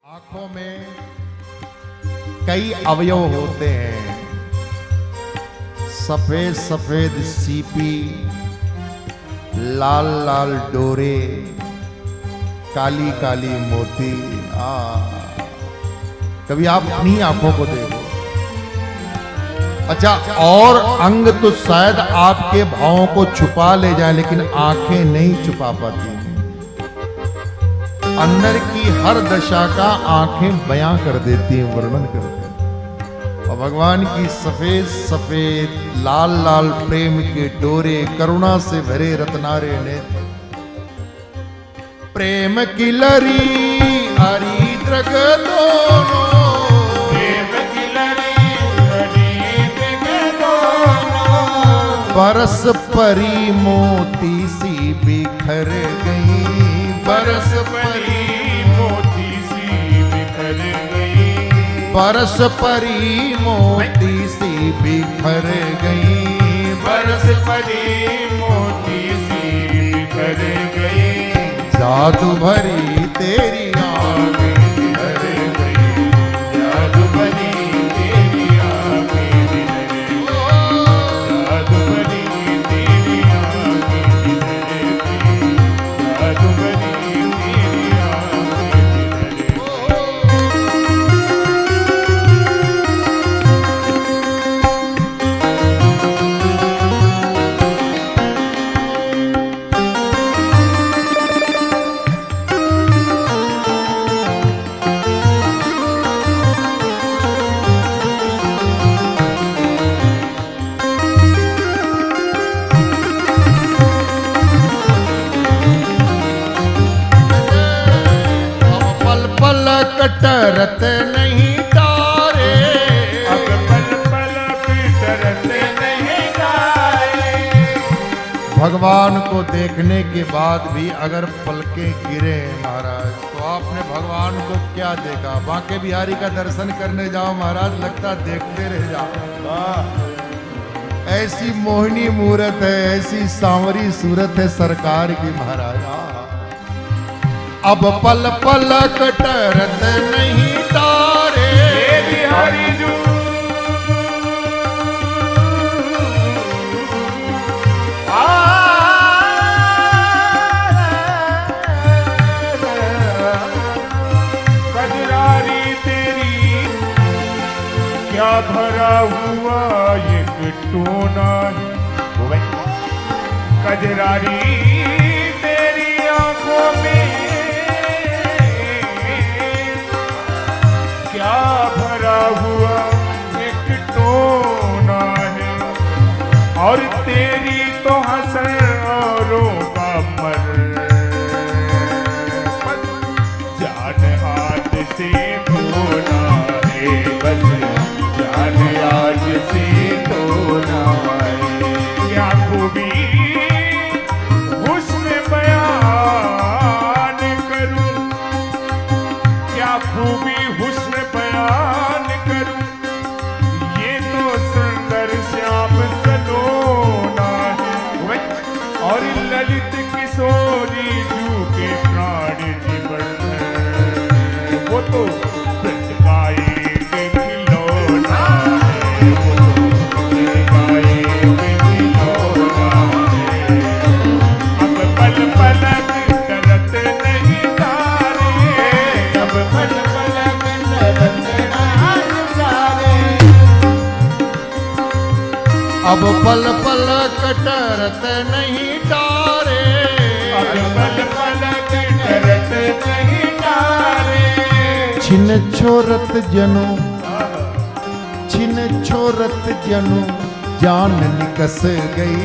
आंखों में कई अवयव होते हैं, सफेद सफेद सीपी, लाल लाल डोरे, काली काली मोती। कभी आप अपनी आंखों को देखो। अच्छा, और अंग तो शायद आपके भावों को छुपा ले जाए, लेकिन आंखें नहीं छुपा पाती हैं। अंदर की हर दशा का आंखें बयां कर देती हैं, वर्णन करती हैं। और भगवान की सफेद सफेद लाल लाल प्रेम के डोरे, करुणा से भरे रत्नारे नेत्र, प्रेम की लरी हरी दृग दोनों, प्रेम की लरी हरी दृग दोनों, बरस परी मोती सी बिखर गई, बरस परी मोती सी बिखर गई, बरस परी मोती सी बिखर गई, बरस परी मोती सी बिखर गई, जादू भरी तेरी आंखें बिखर गई, जादू भरी तेरी आंखें बिखर गई, जादू भरी तेरी आंखें बिखर गई, जादू भरी तेरी आंखें बिखर गई। अब पल पल कटरत नहीं तारे, अब पल पल बिटरत नहीं गाए, भगवान को देखने के बाद भी अगर पलकें गिरे महाराज, तो आपने भगवान को क्या देखा? बांके बिहारी का दर्शन करने जाओ महाराज, लगता देखते रह जाओ। ऐसी मोहिनी मूरत है, ऐसी सांवरी सूरत है सरकार की महाराज। अब पल पल कटरत नहीं तारे, हे बिहारी जू कजरारी तेरी क्या भरा हुआ एक टोना है, कजरारी तेरी आंखों में क्या भरा हुआ एक टोना है, और तेरी तो हंसन औरों का मर, जान हाथ से धोना है, बस जान आज से धोना है। क्या खूबी हुस्न बयान करूं, क्या खूबी हुस्न बयान करूं, ये तो सुंदर श्याम सलोना है, और ललित किशोरी जू के प्राण जीवन है, वो तो ब्रज का एक खिलौना है, वो तो ब्रज का एक खिलौना है। अब पल पल करत नहीं तारे, अब पल पल करत नहीं तारे, अब पल पल कटरत नहीं तारे, अब पल पल करत नहीं तारे। छिन छोरत जनु, छिन छोरत जनु, जान निकस गई,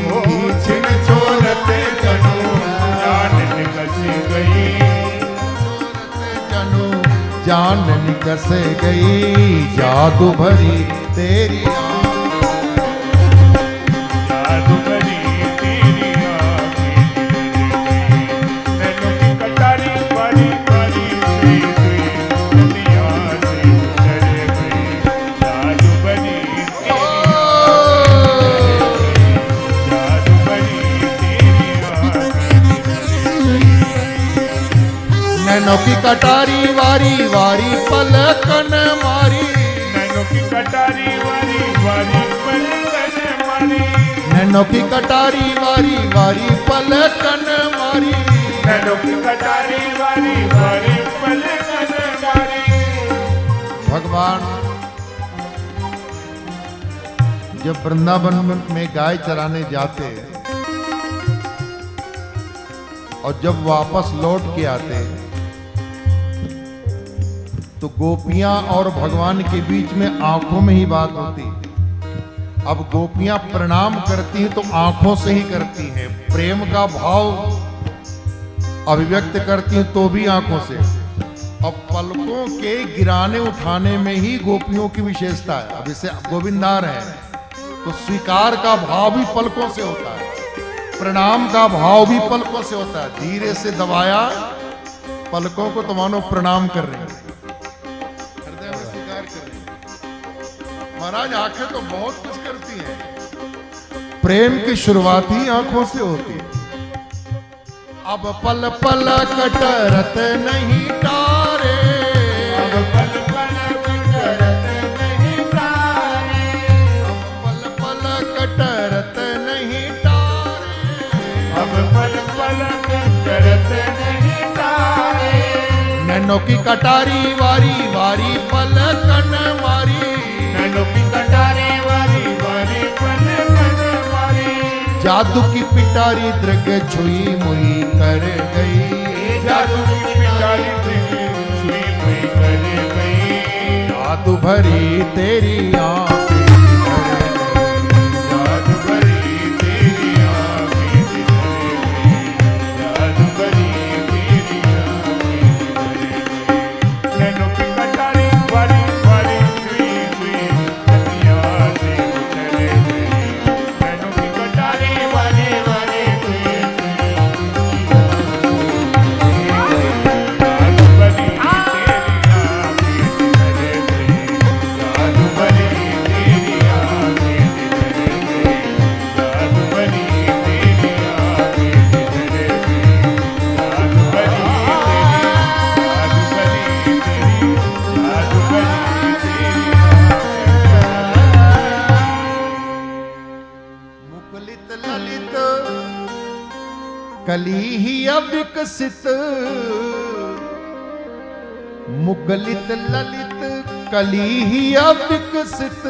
छिन छोरत जनु, जान निकस गई, जनु जान निकस गई, जादू भरी तेरी जादू भरी तेरी आंखें नैनों की कटारी बारी बारी से हुई, दुनिया से गुजर गई, जादू भरी तेरी आंखें, जादू भरी तेरी आंखें, नैनों की कटारी वारी वारी पलकन मारी, नैनों की कटारी वारी वारी पलकन मारी, नैनों की कटारी वारी वारी पलकन मारी, नैनों की कटारी वारी वारी पलकन मारी। भगवान जब वृंदावन में गाय चराने जाते और जब वापस लौट के आते तो गोपियां और भगवान के बीच में आंखों में ही बात होती। अब गोपियां प्रणाम करती हैं तो आंखों से ही करती हैं, प्रेम का भाव अभिव्यक्त करती हैं तो भी आंखों से। अब पलकों के गिराने उठाने में ही गोपियों की विशेषता है। अब इसे गोविंदार है तो स्वीकार का भाव भी पलकों से होता है, प्रणाम का भाव भी पलकों से होता है। धीरे से दबाया पलकों को तो मानो प्रणाम कर रहे हैं, हृदय में स्वीकार कर रहे हैं। महाराज आंखें तो बहुत कुछ करती हैं, प्रेम की शुरुआत ही आंखों से होती है। अब पल पल कटरत नहीं तारे, अब पल पल कटरत नहीं तारे, अब पल पल कटरत नहीं तारे, अब पल पल कटरत नहीं तारे। नैनों की कटारी वारी वारी पलकन मारी, नैनों की कटारी वारी वारी पलकन मारी, जादू की पिटारी दृग छुई मुई कर गई, जादू की पिटारी छुई मुई कर गई, जादू भरी तेरी आंखें जादू भरी तेरी आँखें जिधर गई, जादू भरी तेरी आँखें जिधर गई। नैनों की कटारी वारी वारी छुई छुई छतिया से उतर गई, नैनों की कटारी वारी वारी छुई छुई जादू भरी तेरी आँखें जिधर गई, जादू भरी तेरी आँखें जिधर गई, जादू भरी तेरी आँखें जिधर गई, जादू भरी तेरी, जादू भरी तेरी, मुकुलित ललित कली ही अविकसित, मुकुलित ललित कली ही अविकसित,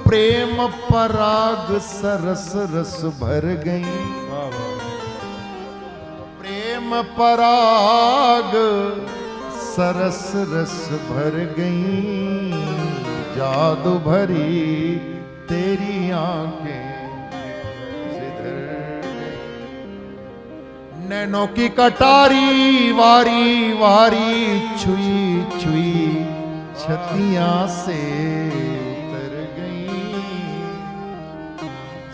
प्रेम पराग सरस रस भर गई, प्रेम पराग सरस रस भर गई, जादू भरी तेरी आंखें जिधर गई। नैनों की कटारी वारी वारी छुई छुई छतियां से उतर गई,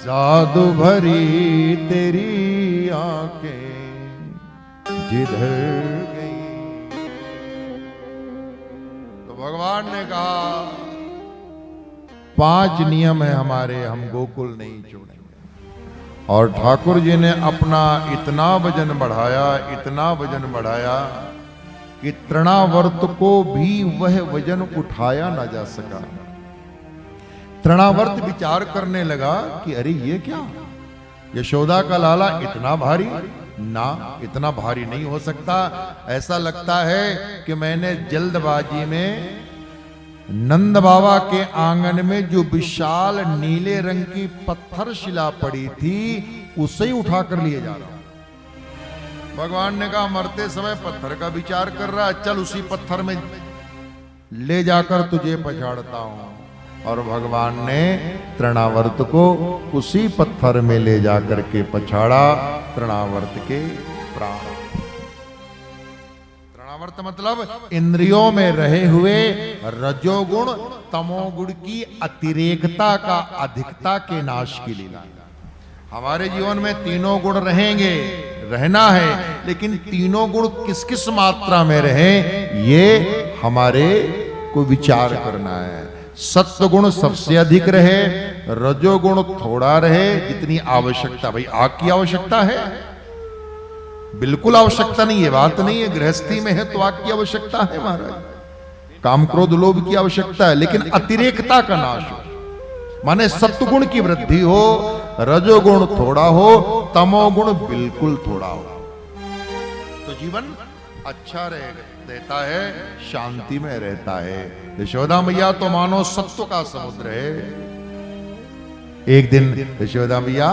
जादू भरी तेरी आंखें जिधर गई। तो भगवान ने कहा 5 नियम है हमारे, हम गोकुल नहीं छोड़ेंगे। और ठाकुर जी ने अपना इतना वजन बढ़ाया, इतना वजन बढ़ाया कि तृणावर्त को भी वह वजन उठाया ना जा सका। तृणावर्त विचार करने लगा कि अरे ये क्या, यशोदा का लाला इतना भारी, ना इतना भारी नहीं हो सकता। ऐसा लगता है कि मैंने जल्दबाजी में नंद बाबा के आंगन में जो विशाल नीले रंग की पत्थर शिला पड़ी थी उसे ही उठा कर लिए जा रहा हूं। भगवान ने कहा मरते समय पत्थर का विचार कर रहा है, चल उसी पत्थर में ले जाकर तुझे पछाड़ता हूं। और भगवान ने तृणावर्त को उसी पत्थर में ले जाकर के पछाड़ा, तृणावर्त के प्राण। तृणावर्त मतलब इंद्रियों में रहे हुए रजोगुण तमोगुण की अतिरेकता का अधिकता के नाश की लीला। हमारे जीवन में तीनों गुण रहेंगे, रहना है, लेकिन तीनों गुण किस किस मात्रा में रहे ये हमारे को विचार करना है। सत्व गुण सबसे अधिक रहे, रजोगुण थोड़ा रहे, जितनी आवश्यकता, भाई आग की आवश्यकता है, बिल्कुल आवश्यकता नहीं, ये बात नहीं है। गृहस्थी में है तो आग की आवश्यकता है महाराज, काम क्रोध लोभ की आवश्यकता है, लेकिन अतिरेकता का नाश हो, माने सत्वगुण की वृद्धि हो, रजोगुण थोड़ा हो, तमोगुण बिल्कुल थोड़ा हो, तो जीवन अच्छा रहता है, शांति में रहता है। यशोदा मैया तो मानो सत्व का समुद्र है। एक दिन यशोदा मैया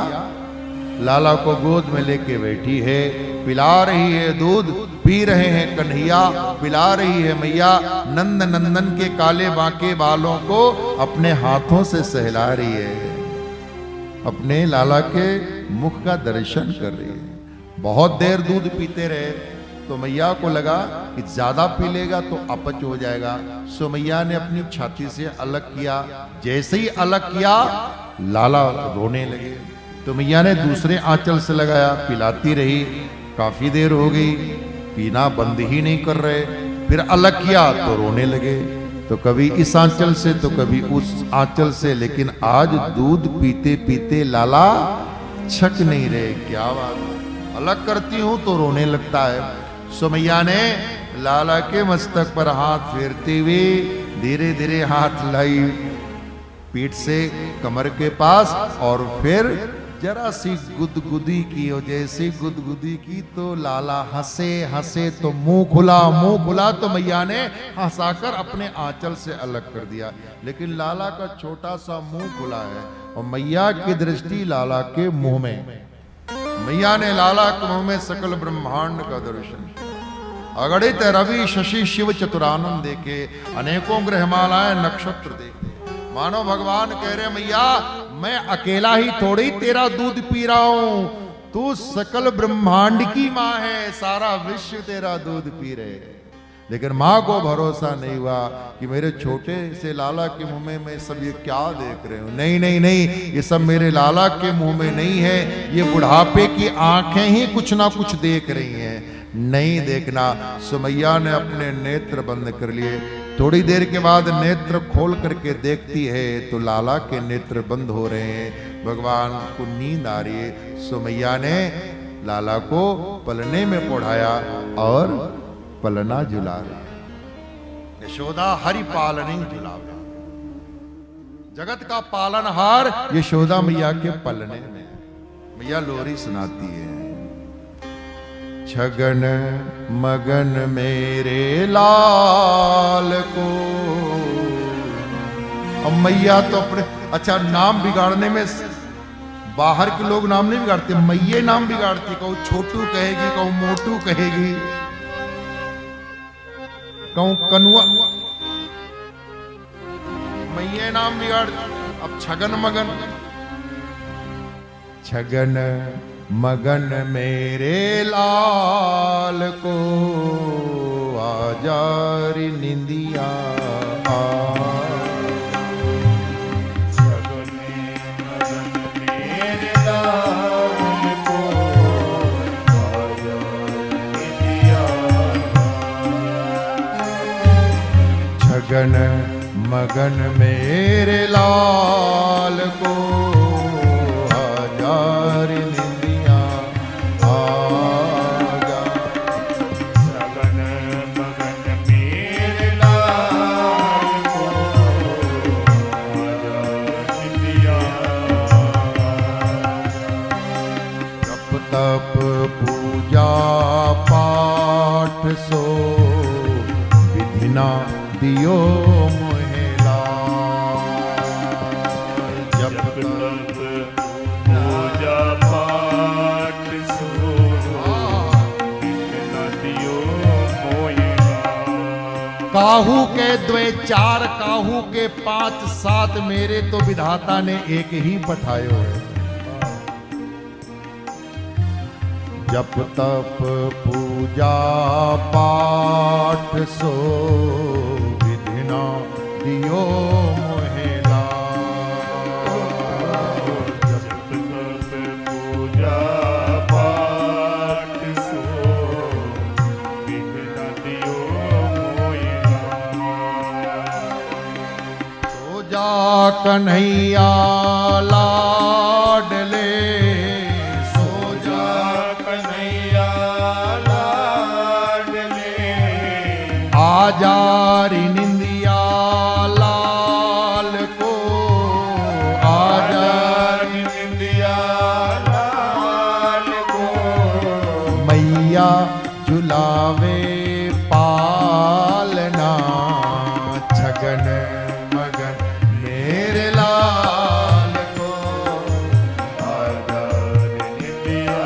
लाला को गोद में लेके बैठी है, पिला रही है दूध, पी रहे हैं कन्हैया, पिला रही है मैया, नंद नंदन के काले बांके बालों को अपने हाथों से सहला रही है, अपने लाला के मुख का दर्शन कर रही है। बहुत देर दूध पीते रहे तो मैया को लगा कि ज्यादा पी लेगा तो अपच हो जाएगा, सो मैया ने अपनी छाती से अलग किया। जैसे ही अलग किया लाला रोने लगे, तो मैया ने दूसरे आंचल से लगाया, पिलाती रही, काफी देर हो गई, पीना बंद ही नहीं कर रहे, फिर अलग किया तो रोने लगे, तो कभी इस आंचल से तो कभी उस आंचल से, लेकिन आज दूध पीते पीते लाला छक नहीं रहे। क्या बात, अलग करती हूं तो रोने लगता है। सो मैया ने लाला के मस्तक पर हाथ फेरते हुए धीरे धीरे हाथ लाई पीठ से कमर के पास, और फिर जरा सी गुदगुदी की, और जैसी गुदगुदी की तो लाला हंसे हंसे तो मुंह खुला तो मैया ने हंसाकर अपने आंचल से अलग कर दिया, लेकिन लाला का छोटा सा मुंह खुला है और मैया की दृष्टि लाला के मुंह में। मैया ने लाला के मुंह में सकल ब्रह्मांड का दर्शन, अगणित रवि शशि शिव चतुरानंद देखे, अनेकों ग्रहमालाएं नक्षत्र देखे, मानो भगवान कह रहे मैया मैं अकेला ही थोड़ी तेरा दूध पी रहा हूं, तू सकल ब्रह्मांड की मां है, सारा विश्व तेरा दूध पी रहे। लेकिन मां को भरोसा नहीं हुआ कि मेरे छोटे से लाला के मुंह में मैं सब ये क्या देख रहे हूं। नहीं नहीं नहीं, ये सब मेरे लाला के मुंह में नहीं है, ये बुढ़ापे की आंखें ही कुछ ना कुछ देख रही हैं, नहीं देखना। सुमैया ने अपने नेत्र बंद कर लिए। थोड़ी देर के बाद नेत्र खोल करके देखती है तो लाला के नेत्र बंद हो रहे हैं, भगवान को नींद आ रही है। सुमैया ने लाला को पलने में पढ़ाया और पलना झुला रही। यशोदा हरि पालनी झुलावे, जगत का पालनहार यशोदा मैया के पलने में। मैया लोरी सुनाती है, छगन मगन मेरे लाल को। अब मैया तो अपने अच्छा नाम बिगाड़ने में, बाहर के लोग नाम नहीं बिगाड़ते, मैये नाम बिगाड़ती, कहूं छोटू कहेगी, कहूं मोटू कहेगी, कहूं कनुआ, मैये नाम बिगाड़ती। अब छगन मगन, छगन मगन मेरे लाल को आजारी निंदिया, छगन मगन मेरे लाल को आजारी निंदिया, छगन मगन मेरे लाल को आजारी तप पूजा पाठ सो विधिना दियो मोहेला, जप तप पूजा पाठ सो विधिना दियो मोहेला। काहू के द्वे चार, काहू के 5 7, मेरे तो विधाता ने एक ही पठायो है। जप तप पूजा पाठ सो विधिना दियो मोहेला, जप तप पूजा पाठ सो विधिना दियो मोहेला। तो जा कन्हैया लाडले, कन्हैया आजारी निंदिया लाल को, आजारी निंदिया लाल को, मैया झुलावे पालना, छगन मगन मेरे लाल को। आजा रे निंदिया,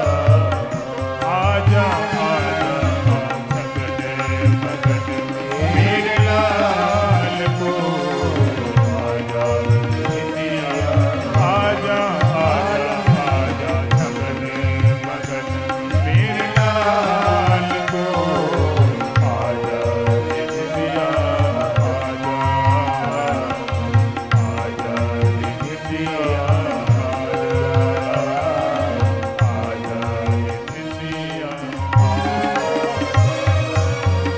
आजा आजा छगन मगन मेरे लाल को। आजा रे निंदिया, आजा आजा आजा छगन मगन मेरे लाल को। आजा रे निंदिया, आजा आजा रे निंदिया, आजा रे निंदिया।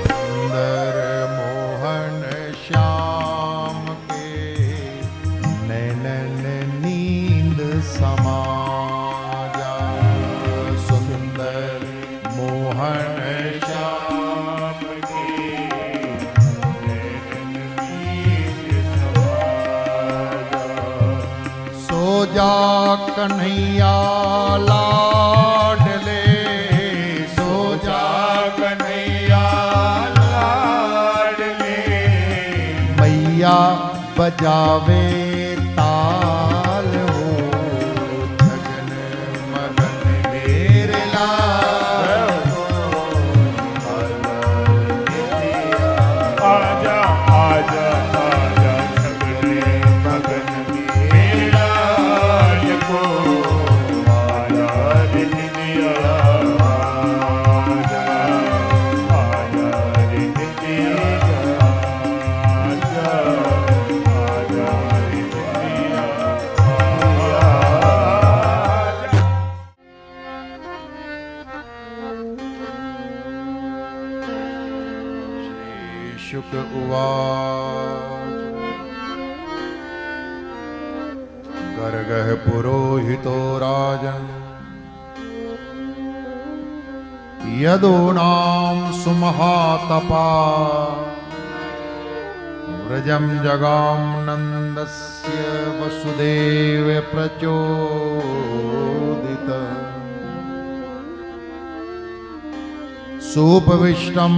सुंदर मोहन श्याम के नैनन नींद समा जा, सुंदर मोहन श्याम सो जा कन्हैया लाडले, सो जा कन्हैया लाडले, मैया बजावे ताल हो, छगन मगन मेरे लाल को। आजा आजा आजा छगने मगन मेरे लाल को। आजा रे निंदिया, आजा आजा रे निंदिया, आजा आजा रे निंदिया, आजा। श्री शुक उवाच गर्गः पुरोहितो राजन् यदूनां सुमहातपा व्रजं जगां नन्दस्य वसुदेव प्रचोदित सुपविष्टं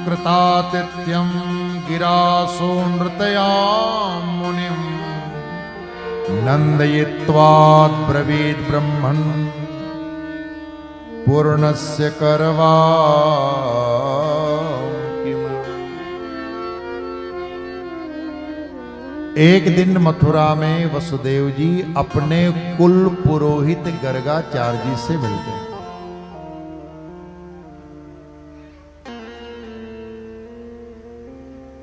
कृतातिथ्यं गिरासो नृतयां मुनिं नन्दयित्वाब्रवीद् ब्रह्मन् पूर्णस्य करवां किम्। एक दिन मथुरा में वसुदेव जी अपने कुल पुरोहित गर्गाचार्य जी से मिलते हैं।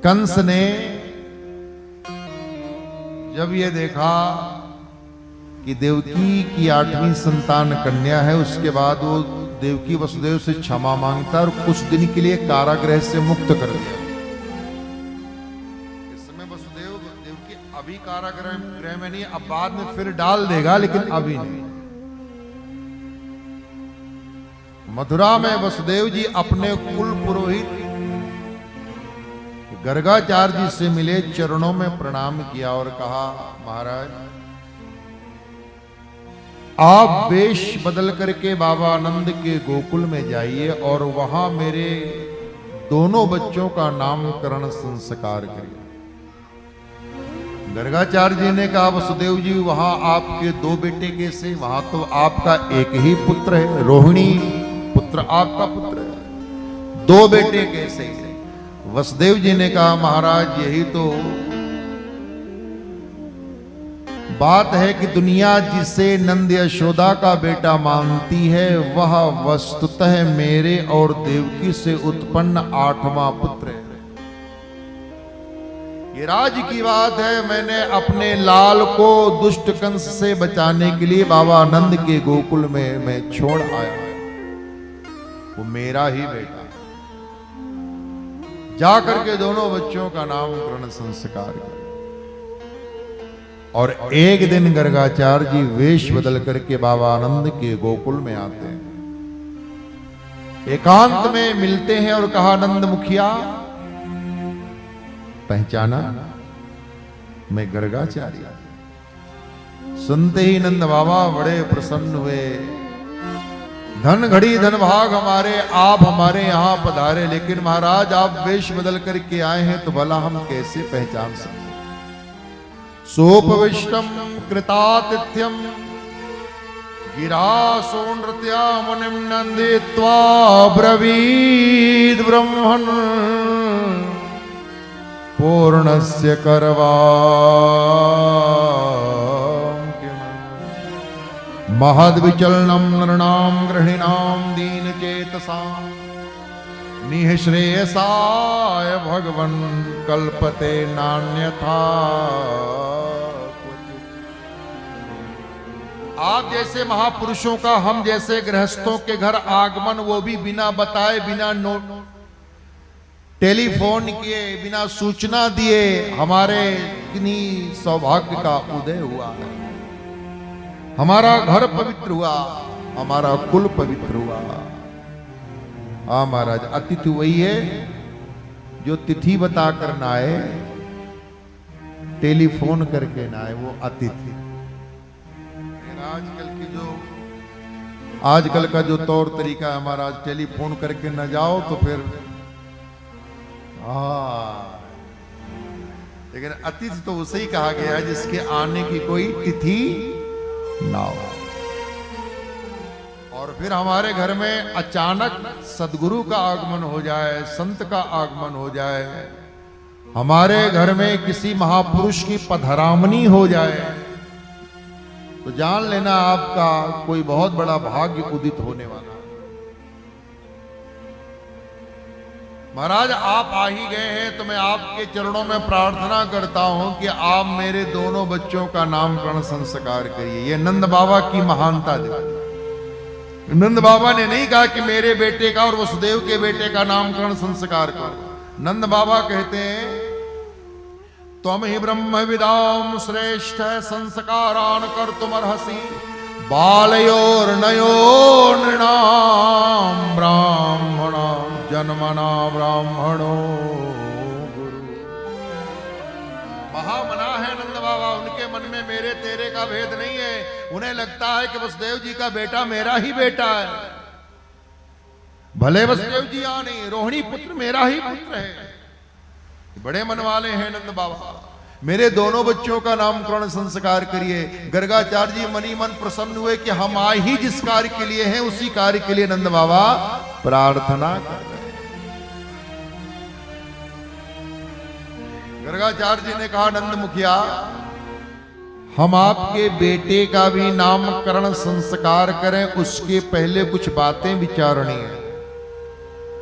कंस ने जब ये देखा कि देवकी की 8वीं संतान कन्या है, उसके बाद वो देवकी वसुदेव से क्षमा मांगता और कुछ दिन के लिए कारागृह से मुक्त कर दिया। इस समय वसुदेव देवकी अभी कारागृह में नहीं, अब बाद में फिर डाल देगा, लेकिन अभी नहीं। मथुरा में वसुदेव जी अपने कुल पुरोहित गर्गाचार्य जी से मिले, चरणों में प्रणाम किया और कहा, महाराज आप वेश बदल करके बाबा आनंद के गोकुल में जाइए और वहां मेरे दोनों बच्चों का नामकरण संस्कार करिए। गर्गाचार्य जी ने कहा, वसुदेव जी वहां आपके 2 बेटे कैसे? वहां तो आपका एक ही पुत्र है, रोहिणी पुत्र आपका पुत्र है, 2 बेटे कैसे? वसुदेव जी ने कहा, महाराज यही तो बात है कि दुनिया जिसे नंद यशोदा का बेटा मानती है, वह वस्तुतः मेरे और देवकी से उत्पन्न 8वां पुत्र है। ये राज की बात है, मैंने अपने लाल को दुष्ट कंस से बचाने के लिए बाबा आनंद के गोकुल में मैं छोड़ आया, वो मेरा ही बेटा। जाकर के दोनों बच्चों का नामकरण संस्कार कर। और एक दिन गर्गाचार्य जी वेश बदल करके बाबा आनंद के गोकुल में आते हैं, एकांत में मिलते हैं और कहा, नंद मुखिया पहचाना? मैं गर्गाचार्य। सुनते ही नंद बाबा बड़े प्रसन्न हुए। धन घड़ी धन भाग हमारे, आप हमारे यहां पधारे, लेकिन महाराज आप वेश बदल करके आए हैं तो भला हम कैसे पहचान सकते? सोपविष्टम कृतातिथ्यम गिरासो नृत्या मुनिम नंदित्वा ब्रवीद ब्रह्मन् पूर्णस्य करवा महद्विचलनम नृणाम गृहिणाम दीनचेतसाम निःश्रेयसाय भगवन् कल्पते नान्यथा। आप जैसे महापुरुषों का हम जैसे गृहस्थों के घर आगमन, वो भी बिना बताए, बिना नोट टेलीफोन किए, बिना सूचना दिए, हमारे किन्हीं सौभाग्य का उदय हुआ है। हमारा घर पवित्र हुआ, हमारा कुल पवित्र हुआ। हाँ महाराज, अतिथि वही है जो तिथि बताकर ना आए, टेलीफोन करके ना आए, वो अतिथि। आजकल का जो तौर तरीका है हमारा, टेलीफोन करके न जाओ तो फिर लेकिन अतिथि तो उसे ही कहा गया है जिसके आने की कोई तिथि ना हो। और फिर हमारे घर में अचानक सदगुरु का आगमन हो जाए, संत का आगमन हो जाए, हमारे घर में किसी महापुरुष की पधरामनी हो जाए, तो जान लेना आपका कोई बहुत बड़ा भाग्य उदित होने वाला। महाराज आप आ ही गए हैं तो मैं आपके चरणों में प्रार्थना करता हूं कि आप मेरे दोनों बच्चों का नामकरण संस्कार करिए। ये नंद बाबा की महानता देखिए। नंद बाबा ने नहीं कहा कि मेरे बेटे का और वसुदेव के बेटे का नामकरण संस्कार करो। नंद बाबा कहते हैं त्वम ही ब्रह्म विदाम श्रेष्ठ संस्कारान कर तुम अर्हसि बालयोर नयो नृणाम ब्राह्मणा जन्मना ब्राह्मणो गुरु। महामना है नंद बाबा, उनके मन में मेरे तेरे का भेद नहीं है। उन्हें लगता है कि वसुदेव जी का बेटा मेरा ही बेटा है, भले वसुदेव जी आ नहीं, रोहिणी पुत्र मेरा ही पुत्र है। बड़े मन वाले हैं नंद बाबा। मेरे दोनों बच्चों का नामकरण संस्कार करिए। गर्गाचार्य जी मनी मन प्रसन्न हुए कि हम आए ही जिस कार्य के लिए हैं उसी कार्य के लिए नंद बाबा प्रार्थना कर रहे हैं। गर्गाचार्य जी ने कहा नंद मुखिया, हम आपके बेटे का भी नामकरण संस्कार करें, उसके पहले कुछ बातें विचारणी है।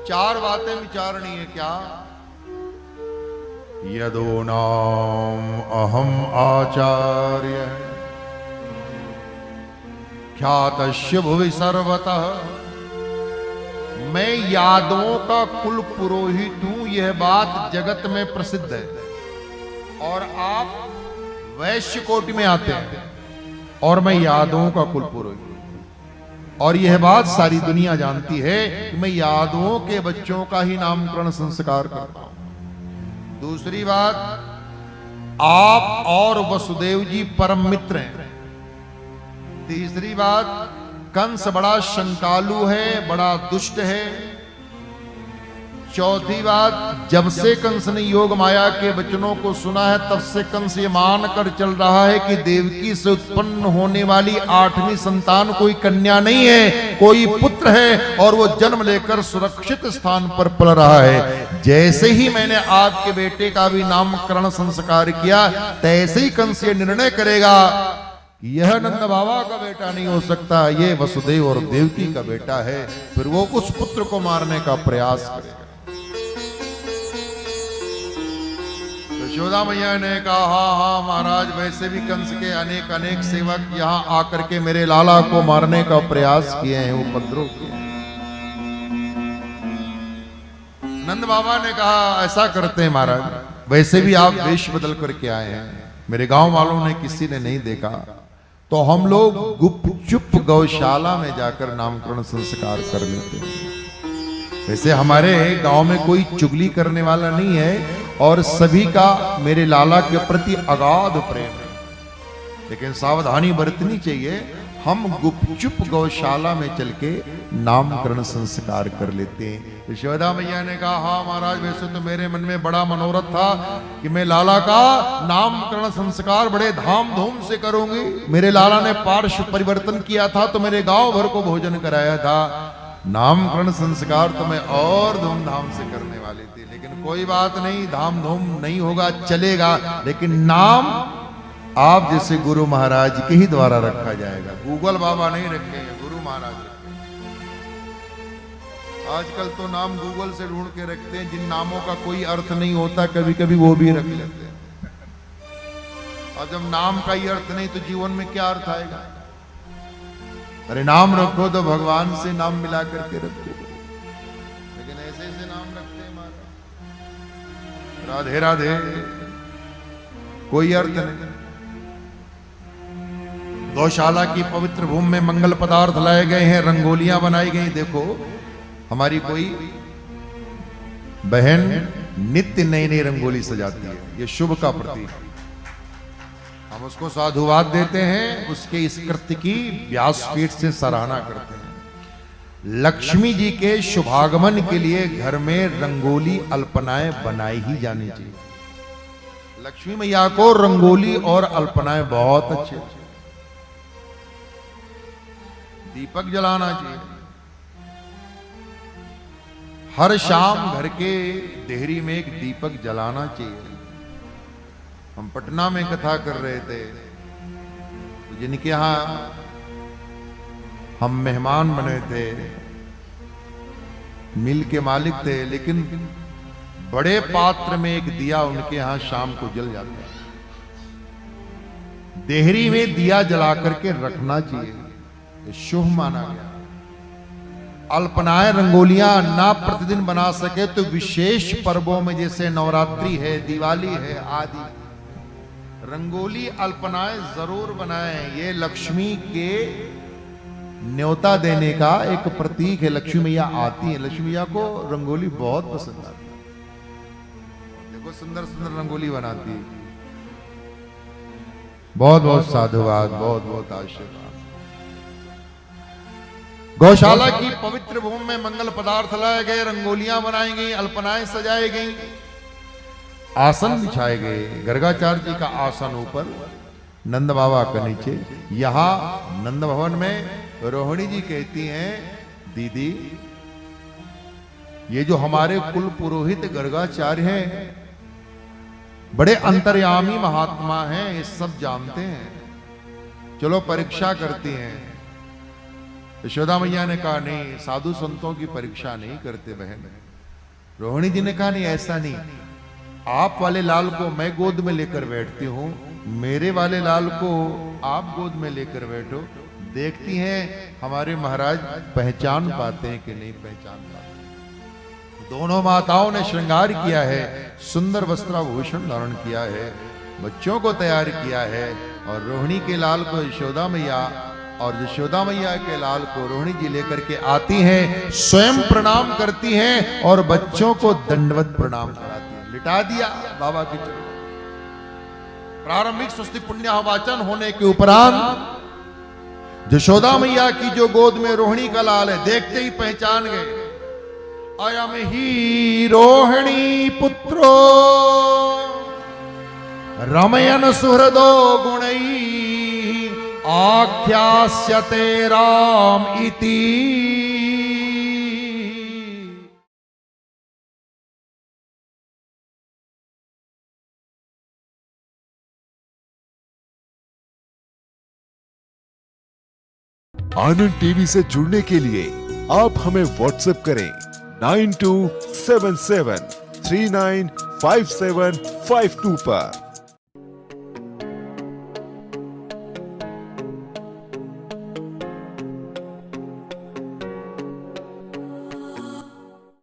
4 बातें विचारणी है। क्या? यदो नाम अहम आचार्य ख्यातस्य भुवि सर्वतः, मैं यादवों का कुल पुरोहित हूं, यह बात जगत में प्रसिद्ध है। और आप वैश्य कोटि में आते हैं और मैं यादवों का कुल पुरोहित हूं, और यह बात सारी दुनिया जानती है कि मैं यादवों के बच्चों का ही नामकरण संस्कार करता हूं। दूसरी बात, आप और वसुदेव जी परम मित्र हैं। तीसरी बात, कंस बड़ा शंकालु है, बड़ा दुष्ट है। चौथी बात, जब से कंस ने योग माया के वचनों को सुना है तब से कंस ये मान कर चल रहा है कि देवकी से उत्पन्न होने वाली 8वीं संतान कोई कन्या नहीं है, कोई पुत्र है, और वो जन्म लेकर सुरक्षित स्थान पर पल रहा है। जैसे ही मैंने आपके बेटे का भी नामकरण संस्कार किया, तैसे ही कंस ये निर्णय करेगा कि यह नंद बाबा का बेटा नहीं हो सकता, ये वसुदेव और देवकी का बेटा है। फिर वो उस पुत्र को मारने का प्रयास करेगा। यशोदा मैया ने कहा हाँ हाँ महाराज, वैसे भी कंस के अनेक अनेक सेवक यहाँ आकर के मेरे लाला को मारने का प्रयास किए हैं, उपद्रव किए हैं। नंद बाबा ने कहा ऐसा करते हैं महाराज, वैसे भी आप वेश बदल करके आए हैं, मेरे गांव वालों ने किसी ने नहीं देखा, तो हम लोग गुपचुप गौशाला में जाकर नामकरण संस्कार कर लेते हैं। वैसे हमारे गांव में कोई चुगली करने वाला नहीं है, और सभी का मेरे लाला के प्रति अगाध प्रेम है। लेकिन सावधानी बरतनी चाहिए, हम गुपचुप गौशाला में चल के नामकरण संस्कार कर लेते हैं। यशोदा मैया ने कहा, हाँ महाराज, वैसे तो मेरे मन में बड़ा मनोरथ था कि मैं लाला का नामकरण संस्कार बड़े धाम धूम से करूंगी। मेरे लाला ने पार्श्व परिवर्तन किया था तो मेरे गांव भर को भोजन कराया था। नामकरण संस्कार तो मैं और धूमधाम से करने वाली थी, लेकिन कोई बात नहीं, धाम धूम नहीं होगा, चलेगा, लेकिन नाम आप जैसे गुरु महाराज के ही द्वारा रखा जाएगा। गूगल बाबा नहीं रखेंगे, गुरु महाराज रखेंगे। आजकल तो नाम गूगल से ढूंढ के रखते हैं, जिन नामों का कोई अर्थ नहीं होता, कभी कभी वो भी रख लेते हैं। और जब नाम का ही अर्थ नहीं तो जीवन में क्या अर्थ आएगा? अरे नाम रखो तो भगवान से नाम मिला करके रखो, लेकिन ऐसे ऐसे नाम रखते हैं महाराज, राधे राधे, कोई अर्थ नहीं। गौशाला की पवित्र भूमि में मंगल पदार्थ लाए गए हैं, रंगोलियां बनाई गई। देखो, हमारी कोई बहन नित्य नई नई रंगोली सजाती है, ये शुभ का प्रतीक है। हम उसको साधुवाद देते हैं, उसके इस कृत्य की व्यासपीठ से सराहना करते हैं। लक्ष्मी जी के शुभागमन के लिए घर में रंगोली अल्पनाएं बनाई ही जानी चाहिए। लक्ष्मी मैया को रंगोली और अल्पनाएं बहुत अच्छे, दीपक जलाना चाहिए। हर शाम घर के देहरी में एक दीपक जलाना चाहिए। हम पटना में कथा कर रहे थे, जिनके यहां हम मेहमान बने थे, मिल के मालिक थे, लेकिन बड़े पात्र में एक दिया उनके यहां शाम को जल जाता है। देहरी में दिया जला करके रखना चाहिए, शुभ माना गया। अल्पनाएं रंगोलियां ना प्रतिदिन बना सके तो विशेष पर्वों में, जैसे नवरात्रि है, दिवाली है आदि, रंगोली अल्पनाएं जरूर बनाएं। ये लक्ष्मी के न्योता देने का एक प्रतीक है। लक्ष्मी मैया आती है, लक्ष्मी मैया को रंगोली बहुत पसंद आती है। देखो सुंदर सुंदर रंगोली बनाती है। बहुत बहुत साधुवाद, बहुत बहुत आशीर्वाद। गौशाला की पवित्र भूमि में मंगल पदार्थ लाए गए, रंगोलियां बनाई गई, अल्पनाएं सजाई गई, आसन बिछाए गए। गर्गाचार्य जी का आसन ऊपर, नंद बाबा का नीचे। यहां नंद भवन में रोहिणी जी कहती हैं, दीदी ये जो हमारे कुल पुरोहित गर्गाचार्य हैं, बड़े अंतर्यामी महात्मा हैं, ये सब जानते हैं, चलो परीक्षा करती हैं। यशोदा मैया ने कहा, नहीं, साधु संतों की परीक्षा नहीं करते बहन। रोहिणी जी ने कहा, नहीं ऐसा नहीं, आप वाले लाल को मैं गोद में लेकर बैठती हूं, मेरे वाले लाल को आप गोद में लेकर बैठो, देखती हैं हमारे महाराज पहचान पाते हैं कि नहीं पहचान पाते। दोनों माताओं ने श्रृंगार किया है, सुंदर वस्त्राभूषण धारण किया है, बच्चों को तैयार किया है, और रोहिणी के लाल को यशोदा मैया और यशोदा मैया के लाल को रोहिणी जी लेकर के आती हैं, स्वयं प्रणाम करती हैं और बच्चों को दंडवत प्रणाम कराती हैं। लिटा दिया बाबा की चरणों। प्रारंभिक स्वस्ति पुण्याहवाचन होने के उपरांत यशोदा मैया की जो गोद में रोहिणी का लाल है, देखते ही पहचान गए, अयम ही रोहिणी पुत्रो रमयन सुहृदो गुणै आख्यास्यते राम इति। आनंद टीवी से जुड़ने के लिए आप हमें व्हाट्सएप करें 9277395752 पर।